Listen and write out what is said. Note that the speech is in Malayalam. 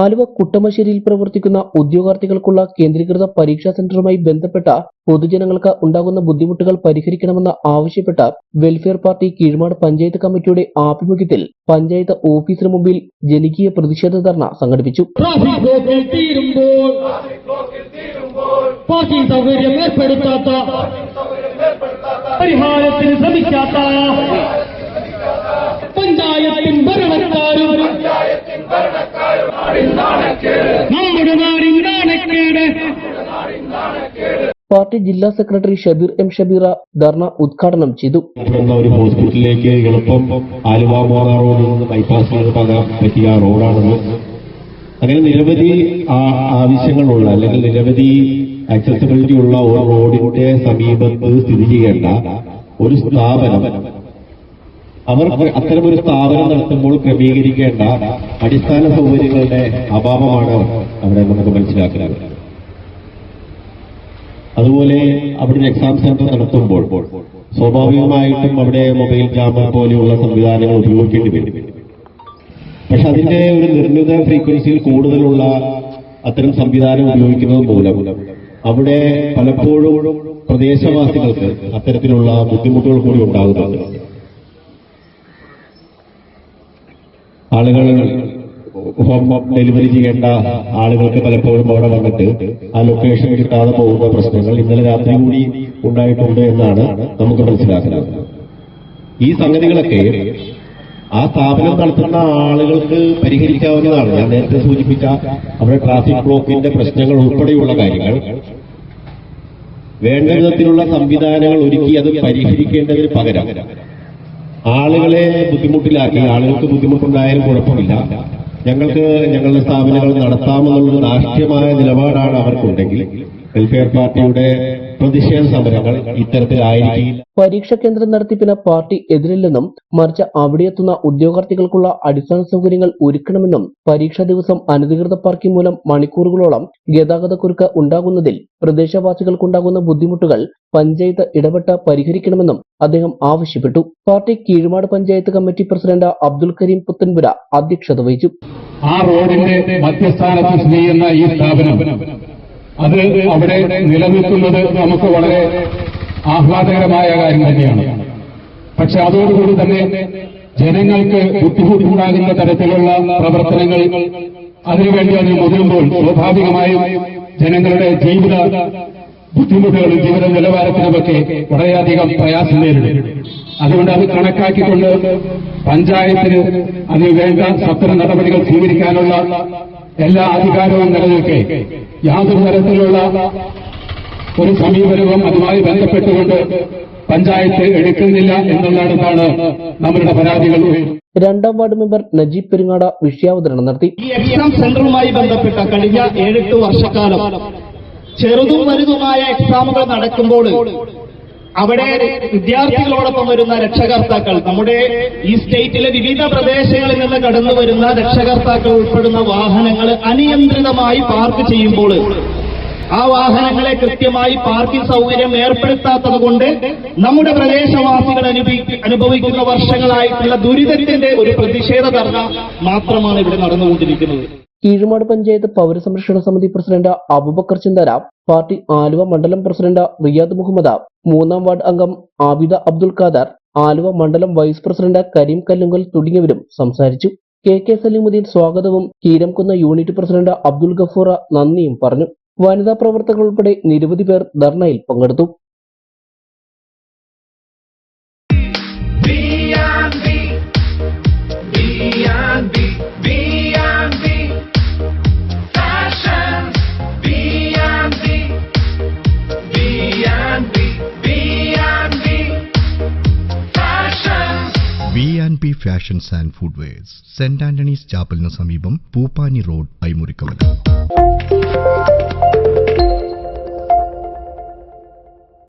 ആലുവ കുട്ടമശ്ശേരിയിൽ പ്രവർത്തിക്കുന്ന ഉദ്യോഗാർത്ഥികൾക്കുള്ള കേന്ദ്രീകൃത പരീക്ഷാ സെന്ററുമായി ബന്ധപ്പെട്ട പൊതുജനങ്ങൾക്ക് ഉണ്ടാകുന്ന ബുദ്ധിമുട്ടുകൾ പരിഹരിക്കണമെന്ന് ആവശ്യപ്പെട്ട വെൽഫെയർ പാർട്ടി കീഴ്മാട് പഞ്ചായത്ത് കമ്മിറ്റിയുടെ ആഭിമുഖ്യത്തിൽ പഞ്ചായത്ത് ഓഫീസിന് മുമ്പിൽ ജനകീയ പ്രതിഷേധ ധർണ സംഘടിപ്പിച്ചു. പാർട്ടി ജില്ലാ സെക്രട്ടറി ഷബീർ എം ഷബീറ ധർണ ഉദ്ഘാടനം ചെയ്തു. ഒരു ഹോസ്പിറ്റലിലേക്ക് എളുപ്പം ആലുവ മോറ റോഡിൽ നിന്ന് ബൈപ്പാസിലേക്ക് പോകാൻ പറ്റിയ റോഡാണത്. അങ്ങനെ നിരവധി ആവശ്യങ്ങളുള്ള അല്ലെങ്കിൽ നിരവധി ആക്സസിബിലിറ്റി ഉള്ള ഒരു റോഡിന്റെ സമീപത്ത് സ്ഥിതി ചെയ്യേണ്ട ഒരു സ്ഥാപനം, അവർ അത്തരമൊരു സ്ഥാപനം നടത്തുമ്പോൾ ക്രമീകരിക്കേണ്ട അടിസ്ഥാന സൗകര്യങ്ങളുടെ അഭാവമാണ് അവിടെ നമുക്ക് മനസ്സിലാക്കുന്നത്. അതുപോലെ അവിടെ എക്സാം സെന്റർ നടത്തുമ്പോൾ സ്വാഭാവികമായിട്ടും അവിടെ മൊബൈൽ ക്യാമറ പോലെയുള്ള സംവിധാനങ്ങൾ ഉപയോഗിക്കേണ്ടി വരും. പക്ഷെ അതിന്റെ ഒരു നിർമ്മിത ഫ്രീക്വൻസിയിൽ കൂടുതലുള്ള അത്തരം സംവിധാനം ഉപയോഗിക്കുന്നത് മൂലം അവിടെ പലപ്പോഴും പ്രദേശവാസികൾക്ക് അത്തരത്തിലുള്ള ബുദ്ധിമുട്ടുകൾ കൂടി ഉണ്ടാകുന്നുണ്ട്. ആളുകൾ ഹോം ഡെലിവറി ചെയ്യേണ്ട ആളുകൾക്ക് പലപ്പോഴും അവിടെ വന്നിട്ട് ആ ലൊക്കേഷൻ കിട്ടാതെ പോകുന്ന പ്രശ്നങ്ങൾ ഇന്നലെ രാത്രി കൂടി ഉണ്ടായിട്ടുണ്ട് എന്നാണ് നമുക്ക് മനസ്സിലാക്കുന്നത്. ഈ സംഗതികളൊക്കെ ആ സ്ഥാപനം നടത്തുന്ന ആളുകൾക്ക് പരിഹരിക്കാവുന്നതാണ്. ഞാൻ നേരത്തെ സൂചിപ്പിച്ച അവിടെ ട്രാഫിക് ബ്ലോക്കിന്റെ പ്രശ്നങ്ങൾ ഉൾപ്പെടെയുള്ള കാര്യങ്ങൾ വേണ്ട വിധത്തിലുള്ള സംവിധാനങ്ങൾ ഒരുക്കി അത് പരിഹരിക്കേണ്ടതിന് പകരം ആളുകളെ ബുദ്ധിമുട്ടിലാക്കി, ആളുകൾക്ക് ബുദ്ധിമുട്ടുണ്ടായാലും കുഴപ്പമില്ല, ഞങ്ങൾക്ക് ഞങ്ങളുടെ സ്ഥാപനങ്ങൾ നടത്താമെന്നുള്ളൊരു രാഷ്ട്രീയമായ നിലപാടാണ് അവർക്കുണ്ടെങ്കിൽ വെൽഫെയർ പാർട്ടിയുടെ പ്രതിഷേധ സമരങ്ങൾ ഇത്തരത്തിലായിരിക്കില്ല. പരീക്ഷാ കേന്ദ്രം നടത്തിപ്പിന് പാർട്ടി എതിരില്ലെന്നും മറിച്ച് അവിടെയെത്തുന്ന ഉദ്യോഗാർത്ഥികൾക്കുള്ള അടിസ്ഥാന സൗകര്യങ്ങൾ ഒരുക്കണമെന്നും പരീക്ഷാ ദിവസം അനധികൃത പാർക്കിംഗ് മൂലം മണിക്കൂറുകളോളം ഗതാഗതക്കുരുക്ക് ഉണ്ടാകുന്നതിൽ പ്രദേശവാസികൾക്കുണ്ടാകുന്ന ബുദ്ധിമുട്ടുകൾ പഞ്ചായത്ത് ഇടപെട്ട് പരിഹരിക്കണമെന്നും അദ്ദേഹം ആവശ്യപ്പെട്ടു. Party Keezhmad panchayat committee president Abdul Kareem Puthanpura അധ്യക്ഷത വഹിച്ചു. ആ റോഡിന്റെ മധ്യസ്ഥാനത്ത് സ്ഥിതി ചെയ്യുന്ന ഈ സ്ഥാപനം അത് അവിടെ നിലനിൽക്കുന്നത് നമുക്ക് വളരെ ആഹ്ലാദകരമായ കാര്യം തന്നെയാണ്. പക്ഷെ അതോടുകൂടി തന്നെ ജനങ്ങൾക്ക് ബുദ്ധിമുട്ടുണ്ടാകുന്ന തരത്തിലുള്ള പ്രവർത്തനങ്ങൾ അതിനുവേണ്ടി അത് മുതിരുമ്പോൾ സ്വാഭാവികമായും ജനങ്ങളുടെ ജീവിത ബുദ്ധിമുട്ടുകളും ജീവിത നിലവാരത്തിനുമൊക്കെ വളരെയധികം പ്രയാസം നേരിടും. അതുകൊണ്ട് അത് കണക്കാക്കിക്കൊണ്ട് പഞ്ചായത്തിന് അതിന് വേണ്ട സത്വര നടപടികൾ സ്വീകരിക്കാനുള്ള എല്ലാ അധികാരവും നിലനിൽക്കെ യാതൊരു തരത്തിലുള്ള ഒരു സമീപനവും അതുമായി ബന്ധപ്പെട്ടുകൊണ്ട് പഞ്ചായത്ത് എടുക്കുന്നില്ല എന്നുള്ളതാണ് നമ്മളുടെ പരാതികൾ. രണ്ടാം വാർഡ് മെമ്പർ നജീബ് പെരുങ്ങാട വിഷയാവതരണം നടത്തി. ഈ എക്സാം സെന്ററുമായി ബന്ധപ്പെട്ട കഴിഞ്ഞ 7-8 വർഷക്കാലം ചെറുതും വലുതുമായ എക്സാമുകൾ നടക്കുമ്പോൾ അവിടെ വിദ്യാർത്ഥികളോടൊപ്പം വരുന്ന രക്ഷകർത്താക്കൾ, നമ്മുടെ ഈ സ്റ്റേറ്റിലെ വിവിധ പ്രദേശങ്ങളിൽ നിന്ന് കടന്നു വരുന്ന രക്ഷകർത്താക്കൾ ഉൾപ്പെടുന്ന വാഹനങ്ങൾ അനിയന്ത്രിതമായി പാർക്ക് ചെയ്യുമ്പോൾ ആ വാഹനങ്ങളെ കൃത്യമായി പാർക്കിംഗ് സൗകര്യം ഏർപ്പെടുത്താത്തതുകൊണ്ട് നമ്മുടെ പ്രദേശവാസികൾ അനുഭവിക്കുന്ന വർഷങ്ങളായിട്ടുള്ള ദുരിതത്തിന്റെ ഒരു പ്രതിഷേധ ധർണ മാത്രമാണ് ഇവിടെ നടന്നുകൊണ്ടിരിക്കുന്നത്. കീഴ്മാട് പഞ്ചായത്ത് പൗരസംരക്ഷണ സമിതി പ്രസിഡന്റ് അബൂബക്കർ ചിന്താര, പാർട്ടി ആലുവ മണ്ഡലം പ്രസിഡന്റ് റിയാദ് മുഹമ്മദ്, 3-ാം വാർഡ് അംഗം ആബിദ അബ്ദുൽ ഖാദർ, ആലുവ മണ്ഡലം വൈസ് പ്രസിഡന്റ് കരീം കല്ലുങ്കൽ തുടങ്ങിയവരും സംസാരിച്ചു. കെ സലീമുദ്ദീൻ സ്വാഗതവും കീരംകുന്ന് യൂണിറ്റ് പ്രസിഡന്റ് അബ്ദുൽ ഗഫൂർ നന്ദിയും പറഞ്ഞു. വനിതാ പ്രവർത്തകർ ഉൾപ്പെടെ നിരവധി പേർ ധർണയിൽ പങ്കെടുത്തു. B&B Fashions and Footwears, saint Antony's ചാപ്പലിന് സമീപം പൂപ്പാനി റോഡ്, ഐമുറിക്കവല.